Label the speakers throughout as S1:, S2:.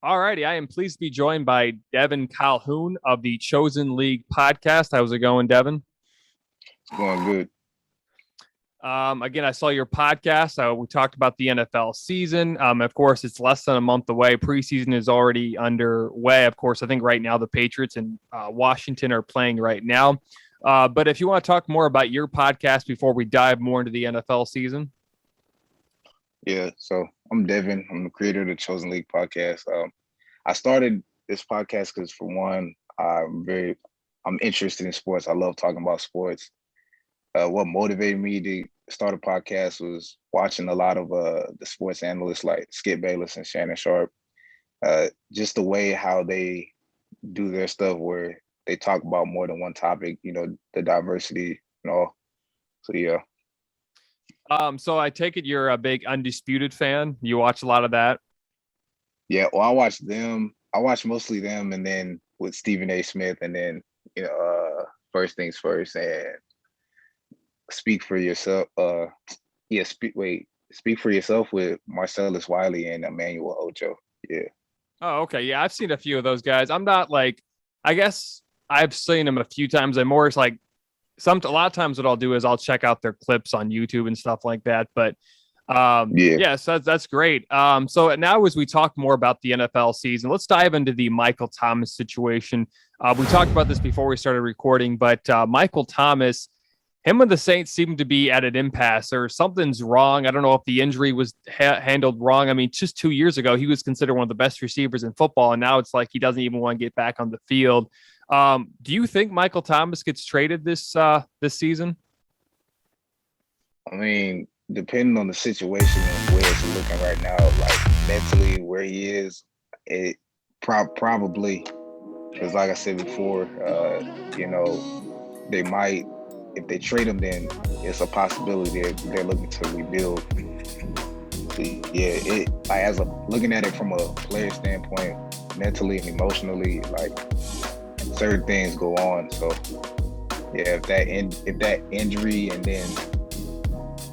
S1: All righty. I am pleased to be joined by Devon Callhoun of the Chosen League podcast. How's it going, Devon?
S2: It's going good.
S1: Again, I saw your podcast. We talked about the NFL season. Of course, it's less than a month away. Preseason is already underway. Of course, I think right now the Patriots and Washington are playing right now. But if you want to talk more about your podcast before we dive more into the NFL season.
S2: Yeah, so I'm Devin. I'm the creator of the Chosen League podcast. I started this podcast because, for one, I'm interested in sports. I love talking about sports. What motivated me to start a podcast was watching a lot of the sports analysts like Skip Bayless and Shannon Sharp. Just the way how they do their stuff, where they talk about more than one topic. The diversity and all. So yeah.
S1: So I take it you're a big Undisputed fan. You watch a lot of that.
S2: Yeah, well, I watch them. I watch mostly them, and then with Stephen A. Smith, and then First Things First, and Speak for Yourself. Speak for Yourself with Marcellus Wiley and Emmanuel Ocho. Yeah.
S1: Oh, okay. Yeah, I've seen a few of those guys. I'm not like, I guess I've seen them a few times. I'm more like a lot of times what I'll do is I'll check out their clips on YouTube and stuff like that. But
S2: Yeah.
S1: yeah, so that's great. So now as we talk more about the NFL season, let's dive into the Michael Thomas situation. We talked about this before we started recording, but Michael Thomas, him and the Saints seem to be at an impasse, or something's wrong. I don't know if the injury was handled wrong. I mean, just 2 years ago, he was considered one of the best receivers in football, and now it's like he doesn't even want to get back on the field. Do you think Michael Thomas gets traded this season?
S2: I mean, depending on the situation and where it's looking right now, like mentally where he is, it probably, because like I said before, they might, if they trade him, then it's a possibility that they're looking to rebuild. So, yeah, as a looking at it from a player standpoint, mentally and emotionally, like certain things go on. So yeah, if that injury, and then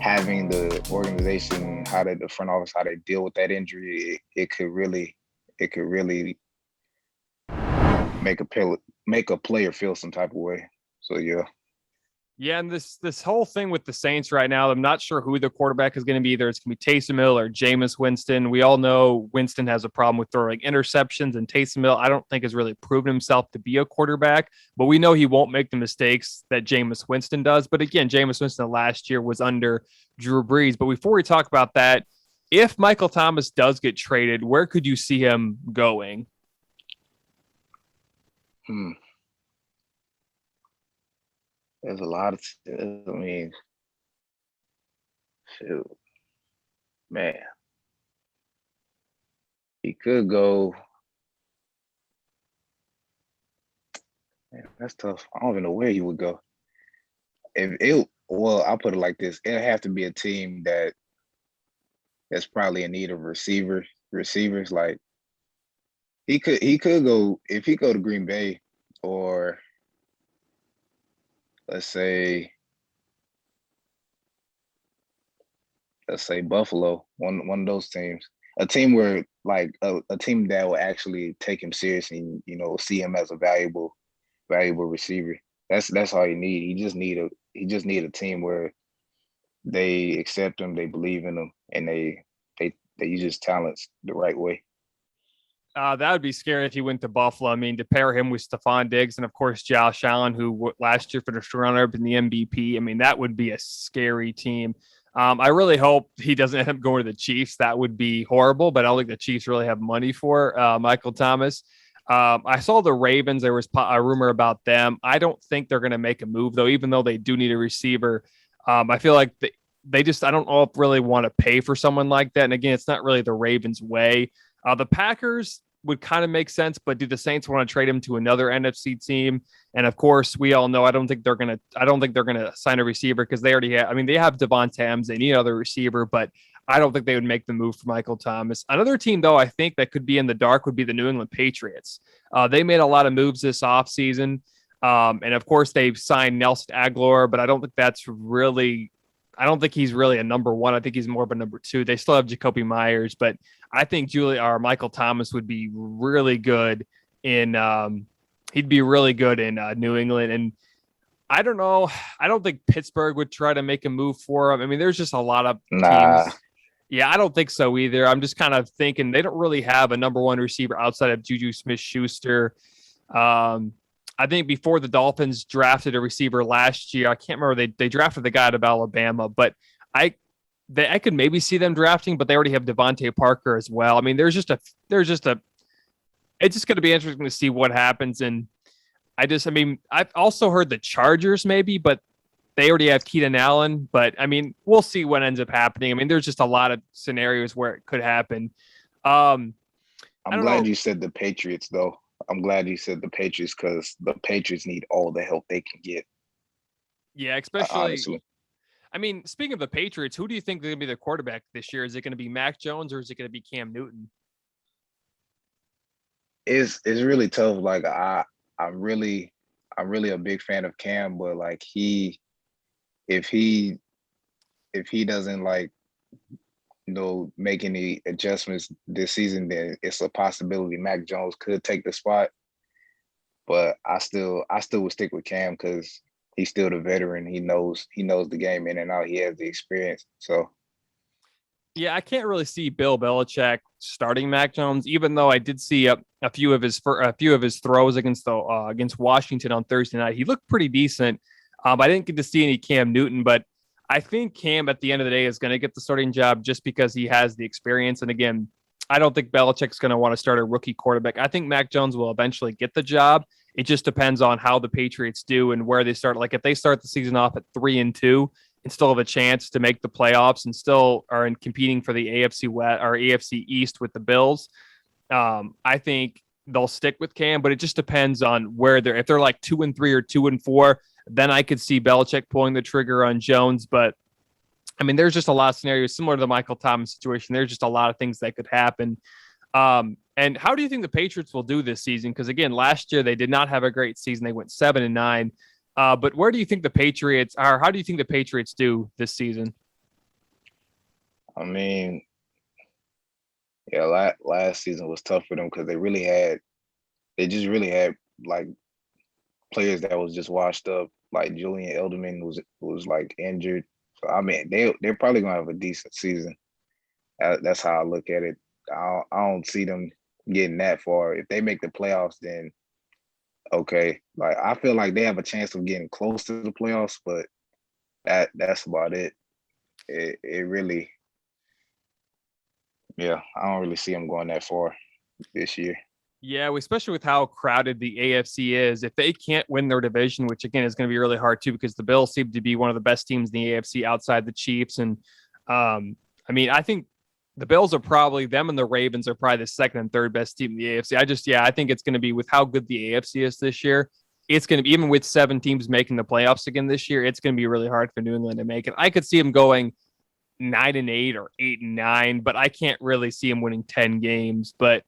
S2: having the organization, the front office, how they deal with that injury, it could really make a player feel some type of way. So yeah.
S1: Yeah, and this whole thing with the Saints right now, I'm not sure who the quarterback is going to be. Either it's going to be Taysom Hill or Jameis Winston. We all know Winston has a problem with throwing interceptions, and Taysom Hill, I don't think, has really proven himself to be a quarterback. But we know he won't make the mistakes that Jameis Winston does. But again, Jameis Winston last year was under Drew Brees. But before we talk about that, if Michael Thomas does get traded, where could you see him going?
S2: There's a lot of, I mean, shoot, man, he could go. Man, that's tough. I don't even know where he would go. I'll put it like this: it'll have to be a team that's probably in need of receivers. Like he could go, if he go to Green Bay, or let's say Buffalo, one of those teams, a team where like a team that will actually take him seriously, and see him as a valuable receiver. That's all you need. He just need a team where they accept him, they believe in him, and they use his talents the right way.
S1: That would be scary if he went to Buffalo. I mean, to pair him with Stephon Diggs and, of course, Josh Allen, who last year finished runner-up in the MVP. I mean, that would be a scary team. I really hope he doesn't end up going to the Chiefs. That would be horrible, but I don't think the Chiefs really have money for Michael Thomas. I saw the Ravens. There was a rumor about them. I don't think they're going to make a move, though, even though they do need a receiver. I feel like they just, I don't know if really want to pay for someone like that. And again, it's not really the Ravens' way. The Packers would kind of make sense, but do the Saints want to trade him to another NFC team? And of course, we all know I don't think they're gonna sign a receiver, because they already have. I mean, they have Devon Tams. They need another receiver, but I don't think they would make the move for Michael Thomas. Another team, though, I think that could be in the dark would be the New England Patriots. They made a lot of moves this offseason. And of course, they've signed Nelson Aguilar, but I don't think that's really I don't think he's really a number one. I think he's more of a number two. They still have Jacoby Myers, but I think Michael Thomas would be really good in he'd be really good in New England. And I don't know. I don't think Pittsburgh would try to make a move for him. I mean, there's just a lot of
S2: Nah,
S1: teams. Yeah, I don't think so either. I'm just kind of thinking they don't really have a number one receiver outside of Juju Smith-Schuster. I think before the Dolphins drafted a receiver last year, I can't remember, they drafted the guy out of Alabama, but I could maybe see them drafting, but they already have Devontae Parker as well. I mean, it's just going to be interesting to see what happens. And I've also heard the Chargers maybe, but they already have Keenan Allen. But I mean, we'll see what ends up happening. I mean, there's just a lot of scenarios where it could happen. I
S2: I'm
S1: don't
S2: glad
S1: know.
S2: you said the Patriots, though. I'm glad you said the Patriots because the Patriots need all the help they can get,
S1: Yeah, especially.
S2: honestly.
S1: I mean, speaking of the Patriots, who do you think is going to be their quarterback this year? Is it going to be Mac Jones or is it going to be Cam Newton?
S2: It's really tough. Like I'm really a big fan of Cam, but like if he if he doesn't like make any adjustments this season, then it's a possibility Mac Jones could take the spot. But I still would stick with Cam because he's still the veteran. He knows the game in and out. He has the experience. So
S1: Yeah, I can't really see Bill Belichick starting Mac Jones, even though I did see a few of his throws against Washington on Thursday night. He looked pretty decent. I didn't get to see any Cam Newton, but I think Cam at the end of the day is going to get the starting job just because he has the experience. And again, I don't think Belichick's going to want to start a rookie quarterback. I think Mac Jones will eventually get the job. It just depends on how the Patriots do and where they start. Like if they start the season off at 3-2 and still have a chance to make the playoffs and still are in competing for the AFC West or AFC East with the Bills, I think they'll stick with Cam. But it just depends on where they're. If they're like 2-3 or 2-4, then I could see Belichick pulling the trigger on Jones. But I mean, there's just a lot of scenarios similar to the Michael Thomas situation. There's just a lot of things that could happen. And how do you think the Patriots will do this season? Because again, last year they did not have a great season. They went 7-9. But where do you think the Patriots are? How do you think the Patriots do this season?
S2: I mean, yeah, last season was tough for them because they just really had like players that was just washed up. Like Julian Edelman was like injured. So I mean, they're probably gonna have a decent season. That's how I look at it. I don't see them getting that far. If they make the playoffs, then okay. Like I feel like they have a chance of getting close to the playoffs, but that's about it. It really, yeah. I don't really see them going that far this year.
S1: Yeah, especially with how crowded the AFC is. If they can't win their division, which again is going to be really hard too, because the Bills seem to be one of the best teams in the AFC outside the Chiefs. And I mean, I think the Bills are probably them and the Ravens are probably the second and third best team in the AFC. I think it's going to be with how good the AFC is this year. It's going to be, even with 7 teams making the playoffs again this year, it's going to be really hard for New England to make it. I could see them going 9-8 or 8-9, but I can't really see them winning 10 games. But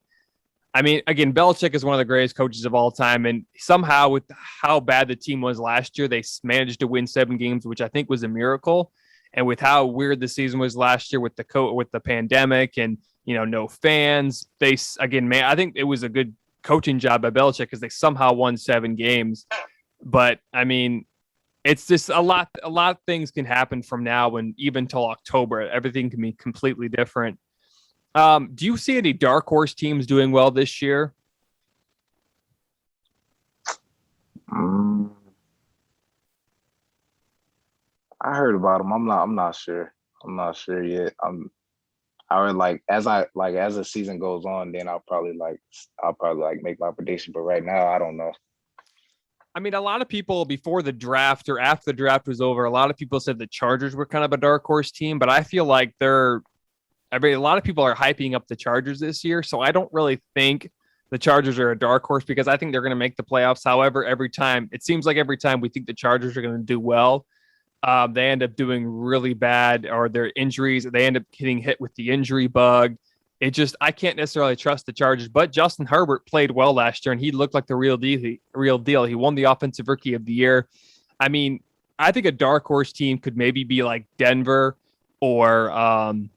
S1: I mean, again, Belichick is one of the greatest coaches of all time. And somehow with how bad the team was last year, they managed to win 7 games, which I think was a miracle. And with how weird the season was last year with the pandemic and, no fans, I think it was a good coaching job by Belichick because they somehow won 7 games. But I mean, it's just a lot of things can happen from now and even till October. Everything can be completely different. Do you see any dark horse teams doing well this year?
S2: I heard about them. I'm not sure. I'm not sure yet. I would as the season goes on, then I'll probably make my prediction. But right now, I don't know.
S1: I mean, a lot of people before the draft or after the draft was over, a lot of people said the Chargers were kind of a dark horse team, but I feel like a lot of people are hyping up the Chargers this year. So I don't really think the Chargers are a dark horse because I think they're going to make the playoffs. However, it seems like every time we think the Chargers are going to do well, they end up doing really bad, or their injuries, they end up getting hit with the injury bug. I can't necessarily trust the Chargers, but Justin Herbert played well last year and he looked like the real deal. He won the offensive rookie of the year. I mean, I think a dark horse team could maybe be like Denver or I'm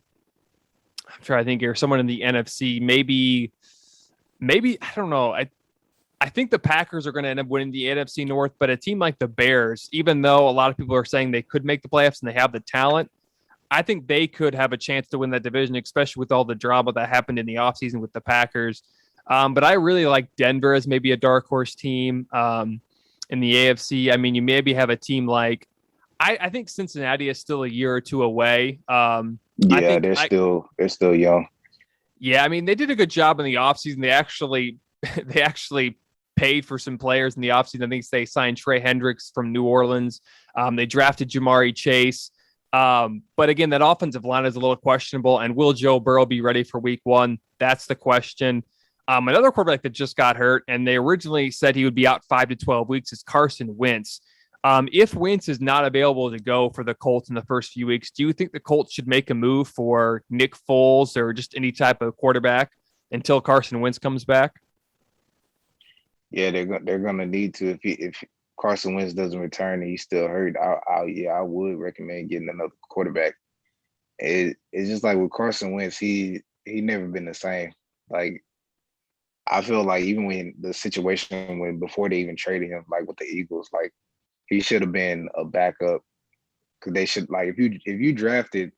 S1: trying to think here, someone in the NFC, maybe I don't know. I think the Packers are going to end up winning the NFC North, but a team like the Bears, even though a lot of people are saying they could make the playoffs and they have the talent, I think they could have a chance to win that division, especially with all the drama that happened in the offseason with the Packers. But I really like Denver as maybe a dark horse team in the AFC. I mean, you maybe have a team like I think Cincinnati is still a year or two away. I
S2: Yeah,
S1: think
S2: they're still young.
S1: yeah, I mean, they did a good job in the offseason. They actually paid for some players in the offseason. I think they signed Trey Hendricks from New Orleans. They drafted Jamari Chase. But again, that offensive line is a little questionable. And will Joe Burrow be ready for week one? That's the question. Another quarterback that just got hurt, and they originally said he would be out 5 to 12 weeks, is Carson Wentz. If Wentz is not available to go for the Colts in the first few weeks, do you think the Colts should make a move for Nick Foles or just any type of quarterback until Carson Wentz comes back?
S2: Yeah, they're gonna need to if Carson Wentz doesn't return and he's still hurt. I would recommend getting another quarterback. It's just like with Carson Wentz, he never been the same. Like I feel like even when the situation when before they even traded him, like with the Eagles, like he should have been a backup because they should like if you drafted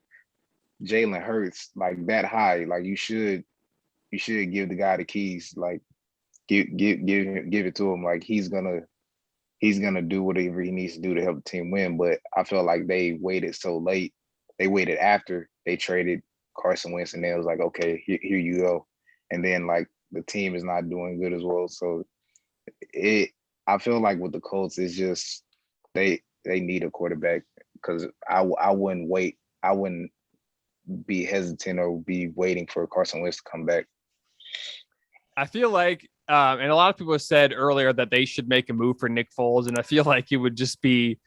S2: Jalen Hurts like that high, like you should give the guy the keys, like give it to him, like he's gonna do whatever he needs to do to help the team win. But I feel like they waited so late. They waited after they traded Carson Wentz, and then it was like, okay, here you go. And then like the team is not doing good as well. So it, I feel like with the Colts, it's just they need a quarterback because I wouldn't wait. I wouldn't be hesitant or be waiting for Carson Wentz to come back.
S1: I feel like, and a lot of people have said earlier that they should make a move for Nick Foles, and I feel like it would just be.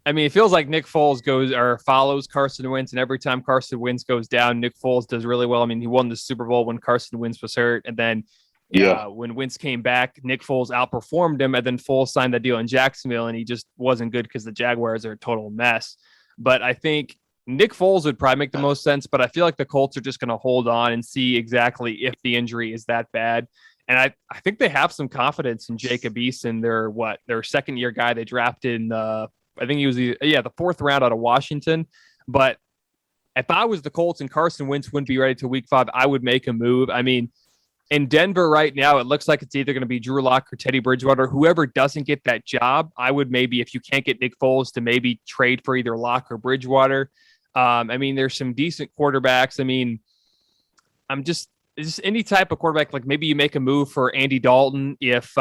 S1: I mean, it feels like Nick Foles goes or follows Carson Wentz, and every time Carson Wentz goes down, Nick Foles does really well. I mean, he won the Super Bowl when Carson Wentz was hurt, and then
S2: Yeah,
S1: when Wentz came back, Nick Foles outperformed him, and then Foles signed that deal in Jacksonville, and he just wasn't good because the Jaguars are a total mess. But I think Nick Foles would probably make the most sense, but I feel like the Colts are just going to hold on and see exactly if the injury is that bad. And I think they have some confidence in Jacob Eason, their second year guy they drafted in I think he was the fourth round out of Washington. But if I was the Colts and Carson Wentz wouldn't be ready to week 5, I would make a move. I mean, in Denver right now, it looks like it's either going to be Drew Lock or Teddy Bridgewater. Whoever doesn't get that job, I would maybe, if you can't get Nick Foles, to maybe trade for either Lock or Bridgewater. I mean, there's some decent quarterbacks. I mean, I'm just any type of quarterback, like maybe you make a move for Andy Dalton if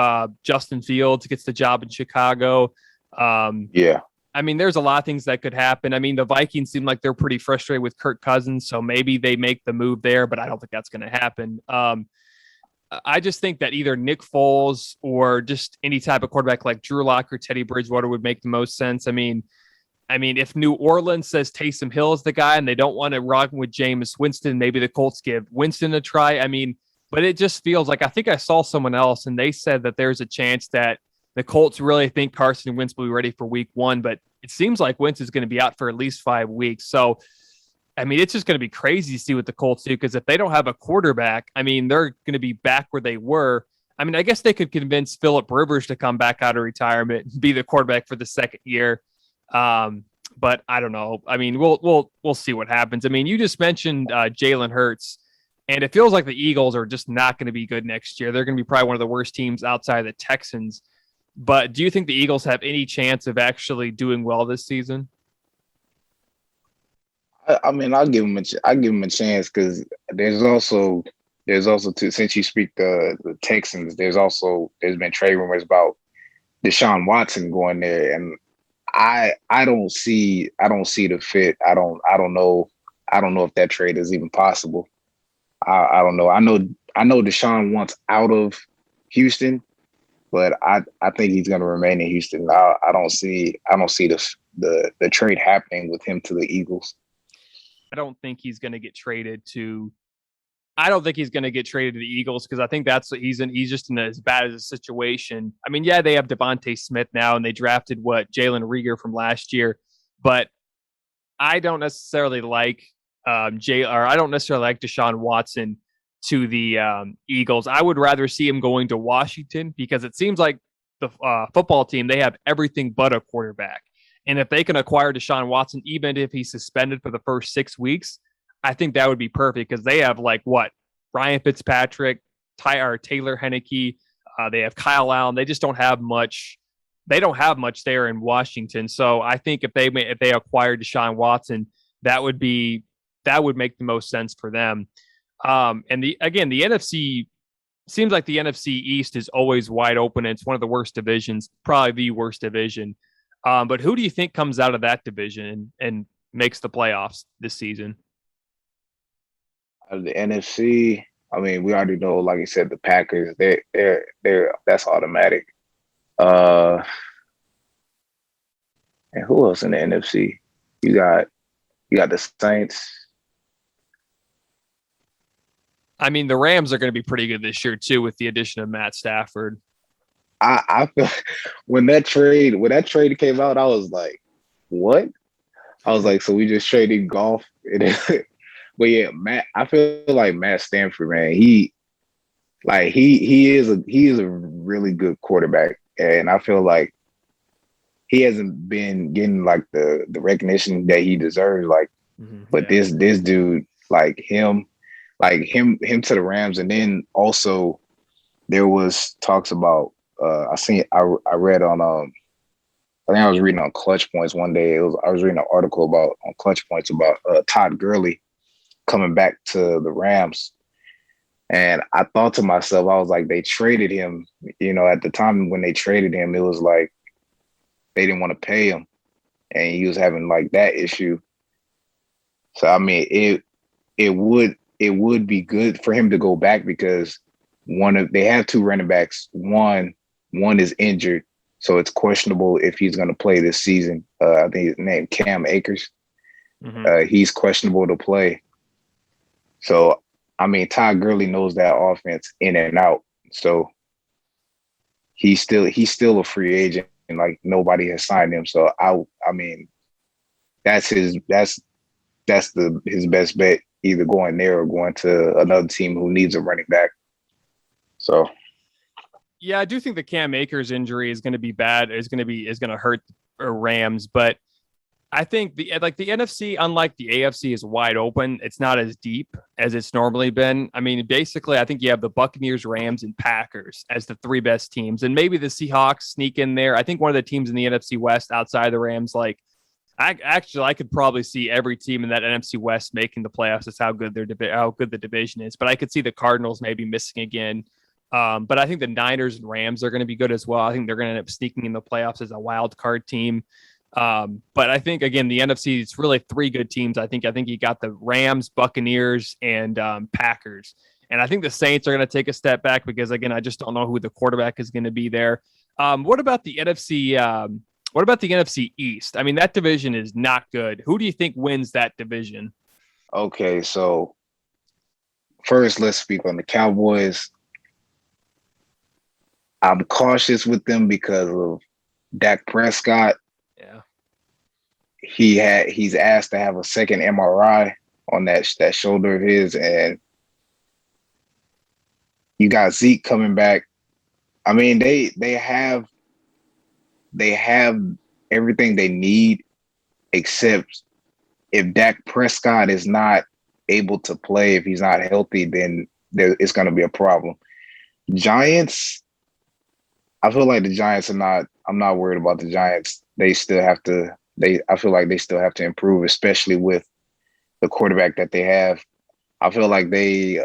S1: Justin Fields gets the job in Chicago.
S2: yeah.
S1: I mean, there's a lot of things that could happen. I mean, the Vikings seem like they're pretty frustrated with Kirk Cousins, so maybe they make the move there, but I don't think that's going to happen. I just think that either Nick Foles or just any type of quarterback like Drew Lock or Teddy Bridgewater would make the most sense. I mean, if New Orleans says Taysom Hill is the guy and they don't want to rock with Jameis Winston, maybe the Colts give Winston a try. I mean, but it just feels like I think I saw someone else and they said that there's a chance that the Colts really think Carson Wentz will be ready for week 1, but it seems like Wentz is going to be out for at least 5 weeks. So, I mean, it's just going to be crazy to see what the Colts do because if they don't have a quarterback, I mean, they're going to be back where they were. I mean, I guess they could convince Phillip Rivers to come back out of retirement and be the quarterback for the second year. But I don't know. I mean, we'll see what happens. I mean, you just mentioned Jalen Hurts, and it feels like the Eagles are just not going to be good next year. They're going to be probably one of the worst teams outside of the Texans. But do you think the Eagles have any chance of actually doing well this season?
S2: I mean, I give them a chance because there's also too, since you speak the Texans, there's been trade rumors about Deshaun Watson going there, and I don't see the fit. I don't know if that trade is even possible. I don't know. I know Deshaun wants out of Houston, but I think he's going to remain in Houston. I don't see the trade happening with him to the Eagles.
S1: I don't think he's going to get traded to I don't think he's going to get traded to the Eagles because I think he's just in as bad as a situation. I mean, yeah, they have Devontae Smith now, and they drafted Jalen Reagor from last year, but I don't necessarily like I don't necessarily like Deshaun Watson to the Eagles. I would rather see him going to Washington because it seems like the football team, they have everything but a quarterback. And if they can acquire Deshaun Watson, even if he's suspended for the first 6 weeks, I think that would be perfect because they have Ryan Fitzpatrick, Taylor Heineke, they have Kyle Allen. They just don't have much. They don't have much there in Washington. So I think if they acquire Deshaun Watson, that would make the most sense for them. And the NFC seems like the NFC East is always wide open. It's one of the worst divisions, probably the worst division. But who do you think comes out of that division and makes the playoffs this season?
S2: Out of the NFC, I mean, we already know, like you said, the Packers. They're that's automatic. And who else in the NFC? You got the Saints.
S1: I mean, the Rams are going to be pretty good this year too, with the addition of Matt Stafford.
S2: I feel when that trade came out, I was like, what? I was like, so we just traded golf. But yeah, I feel like Matt Stafford, man, he is a really good quarterback. And I feel like he hasn't been getting like the recognition that he deserves. But this dude, him to the Rams, and then also there was talks about I read on I think I was reading on Clutch Points one day. I was reading an article on Clutch Points about Todd Gurley coming back to the Rams. And I thought to myself, I was like, they traded him, at the time when they traded him, it was like they didn't want to pay him and he was having like that issue. So I mean, it would be good for him to go back because they have two running backs. One is injured, so it's questionable if he's going to play this season. I think his name Cam Akers. Mm-hmm. He's questionable to play. So I mean, Todd Gurley knows that offense in and out. So he's still a free agent, and like nobody has signed him. So I mean, that's his best bet, either going there or going to another team who needs a running back. So
S1: yeah, I do think the Cam Akers injury is going to be bad. Is going to hurt the Rams, but I think the NFC, unlike the AFC, is wide open. It's not as deep as it's normally been. I mean, basically, I think you have the Buccaneers, Rams, and Packers as the three best teams, and maybe the Seahawks sneak in there. I think one of the teams in the NFC West outside of the Rams, I could probably see every team in that NFC West making the playoffs. That's how good the division is. But I could see the Cardinals maybe missing again. But I think the Niners and Rams are going to be good as well. I think they're going to end up sneaking in the playoffs as a wild card team. But I think, again, the NFC, it's really three good teams. I think you got the Rams, Buccaneers, and Packers. And I think the Saints are going to take a step back because, again, I just don't know who the quarterback is going to be there. What about the NFC? What about the NFC East? I mean, that division is not good. Who do you think wins that division?
S2: Okay, so first, let's speak on the Cowboys. I'm cautious with them because of Dak Prescott.
S1: Yeah.
S2: He's asked to have a second MRI on that shoulder of his, and you got Zeke coming back. I mean, they have everything they need, except if Dak Prescott is not able to play, if he's not healthy, then it's going to be a problem. Giants, I feel like the Giants are not. I'm not worried about the Giants. They still have to. I feel like they still have to improve, especially with the quarterback that they have. I feel like they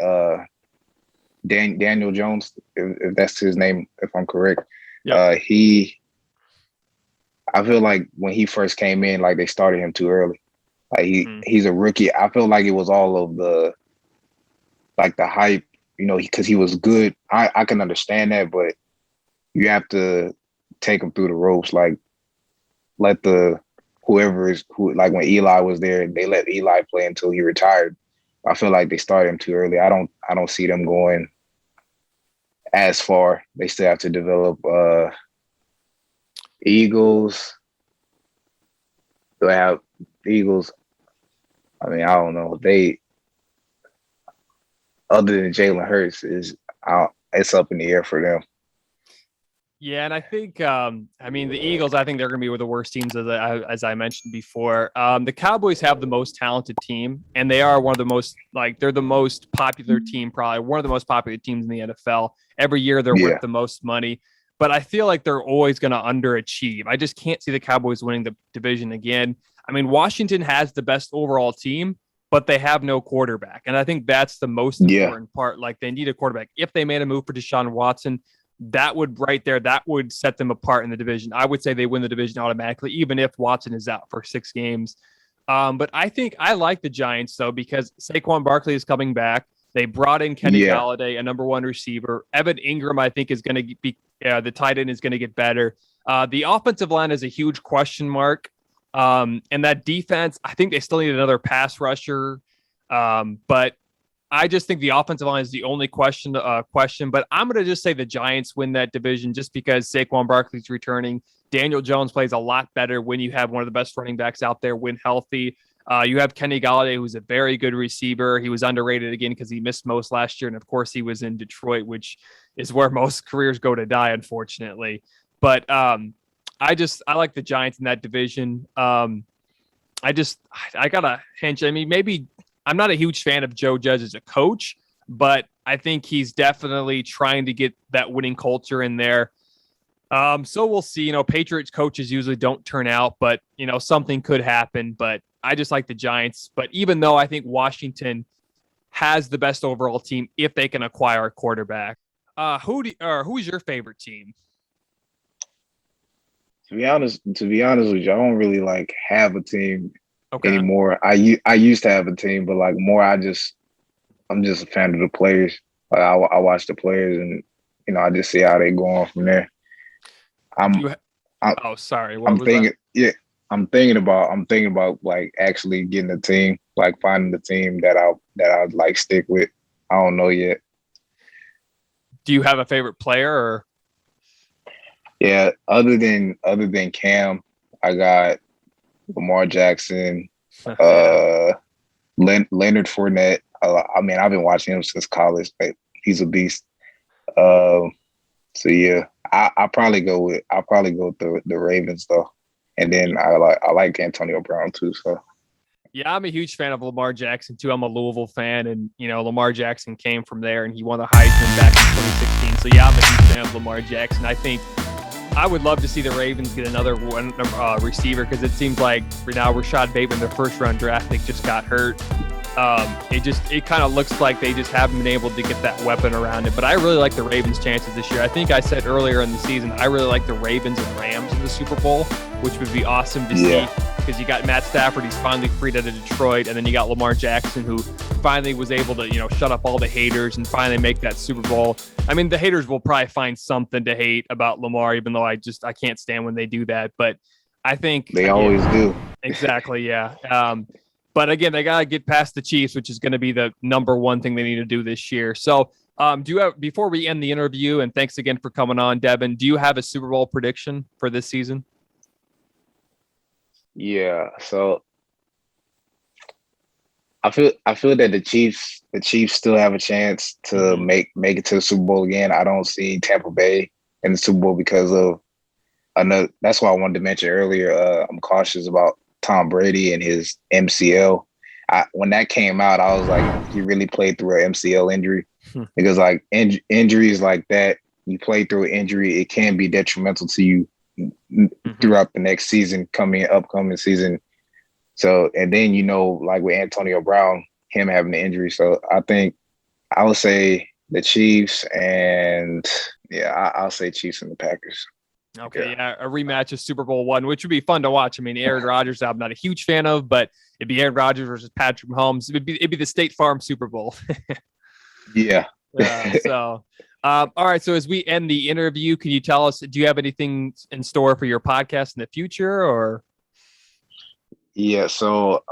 S2: Daniel Jones, if that's his name, if I'm correct. Yep. I feel like when he first came in, like they started him too early. Like he's a rookie. I feel like it was all of the hype, because he was good. I can understand that, but you have to take him through the ropes. Like let who, like when Eli was there, they let Eli play until he retired. I feel like they started him too early. I don't see them going as far. They still have to develop. Eagles. Do I have Eagles? I mean, I don't know. They, other than Jalen Hurts, it's up in the air for them.
S1: Yeah, and I think, the Eagles, I think they're going to be the worst teams, as I mentioned before. The Cowboys have the most talented team, and they are one of the most, they're the most popular team, probably one of the most popular teams in the NFL. Every year, they're worth the most money. But I feel like they're always going to underachieve. I just can't see the Cowboys winning the division again. I mean, Washington has the best overall team, but they have no quarterback. And I think that's the most important part. Like, they need a quarterback. If they made a move for Deshaun Watson, that would set them apart in the division. I would say they win the division automatically, even if Watson is out for 6 games. But I think I like the Giants, though, because Saquon Barkley is coming back. They brought in Kenny Galladay, a number 1 receiver. Evan Ingram, I think, is going to be the tight end is going to get better. The offensive line is a huge question mark. And that defense, I think they still need another pass rusher. But I just think the offensive line is the only question. But I'm going to just say the Giants win that division just because Saquon Barkley's returning. Daniel Jones plays a lot better when you have one of the best running backs out there when healthy. You have Kenny Galladay, who's a very good receiver. He was underrated again because he missed most last year. And of course, he was in Detroit, which is where most careers go to die, unfortunately. But I like the Giants in that division. I got a hunch. I mean, maybe I'm not a huge fan of Joe Judge as a coach, but I think he's definitely trying to get that winning culture in there. So we'll see. Patriots coaches usually don't turn out, but something could happen. But I just like the Giants. But even though I think Washington has the best overall team, if they can acquire a quarterback, who's your favorite team?
S2: To be honest with you, I don't really have a team anymore. I used to have a team, but I'm just a fan of the players. I watch the players, and I just see how they go on from there. I'm thinking about actually getting a team, finding the team that I'd stick with. I don't know yet.
S1: Do you have a favorite player or?
S2: Yeah, other than Cam, I got Lamar Jackson, Leonard Fournette. I mean, I've been watching him since college, but he's a beast. So yeah, I'll probably go with the Ravens though, and then I like Antonio Brown too. So
S1: yeah, I'm a huge fan of Lamar Jackson too. I'm a Louisville fan, and Lamar Jackson came from there, and he won the Heisman back in 2016. So yeah, I'm a huge fan of Lamar Jackson. I think I would love to see the Ravens get another one receiver because it seems like right now Rashad Bateman, their first round draft pick, just got hurt. It kind of looks like they just haven't been able to get that weapon around it. But I really like the Ravens' chances this year. I think I said earlier in the season, I really like the Ravens and Rams in the Super Bowl, which would be awesome to see because you got Matt Stafford, he's finally freed out of Detroit, and then you got Lamar Jackson, who finally was able to, shut up all the haters and finally make that Super Bowl. I mean, the haters will probably find something to hate about Lamar, even though I can't stand when they do that. But I think
S2: they always do.
S1: Exactly, yeah. But again, they got to get past the Chiefs, which is going to be the number one thing they need to do this year. So before we end the interview, and thanks again for coming on, Devin, do you have a Super Bowl prediction for this season?
S2: Yeah. So I feel that the Chiefs still have a chance to make it to the Super Bowl again. I don't see Tampa Bay in the Super Bowl because of another. That's why I wanted to mention earlier. I'm cautious about Tom Brady and his MCL. When that came out, I was like, he really played through an MCL injury because injuries like that, you play through an injury, it can be detrimental to you throughout the next season, upcoming season. So, and then, with Antonio Brown, him having an injury. So I think I would say the Chiefs and I'll say Chiefs and the Packers.
S1: Okay, yeah, a rematch of Super Bowl I, which would be fun to watch. I mean, Aaron Rodgers, I'm not a huge fan of, but it'd be Aaron Rodgers versus Patrick Mahomes. It'd be the State Farm Super Bowl.
S2: Yeah.
S1: All right. So as we end the interview, can you tell us, do you have anything in store for your podcast in the future, or?
S2: Yeah. So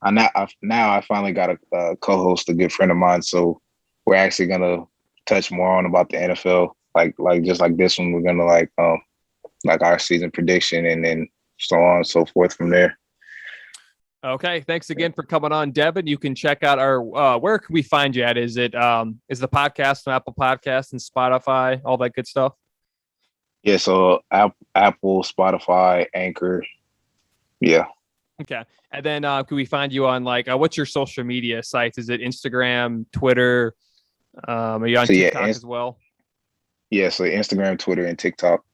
S2: I finally got a co-host, a good friend of mine. So we're actually gonna touch more on about the NFL, like just like this one. We're gonna like our season prediction, and then so on and so forth from there.
S1: Okay, thanks again for coming on, Devin. You can check out our where can we find you at? Is it is the podcast on Apple Podcasts and Spotify, all that good stuff?
S2: Yeah, so Apple, Spotify, Anchor. Yeah.
S1: Okay. And then can we find you on what's your social media sites? Is it Instagram, Twitter? Are you on TikTok as well?
S2: Yeah, so Instagram, Twitter, and TikTok.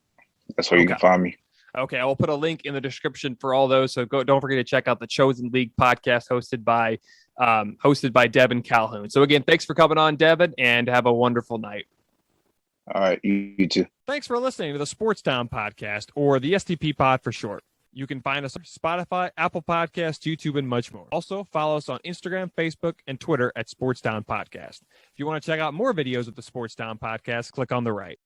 S2: That's where you can find me.
S1: Okay, I will put a link in the description for all those. So don't forget to check out the Chosen League podcast hosted by Devon Callhoun. So again, thanks for coming on, Devon, and have a wonderful night.
S2: All right, you too.
S1: Thanks for listening to the Sports Town podcast, or the STP Pod for short. You can find us on Spotify, Apple Podcasts, YouTube, and much more. Also, follow us on Instagram, Facebook, and Twitter at Sports Town Podcast. If you want to check out more videos of the Sports Town Podcast, click on the right.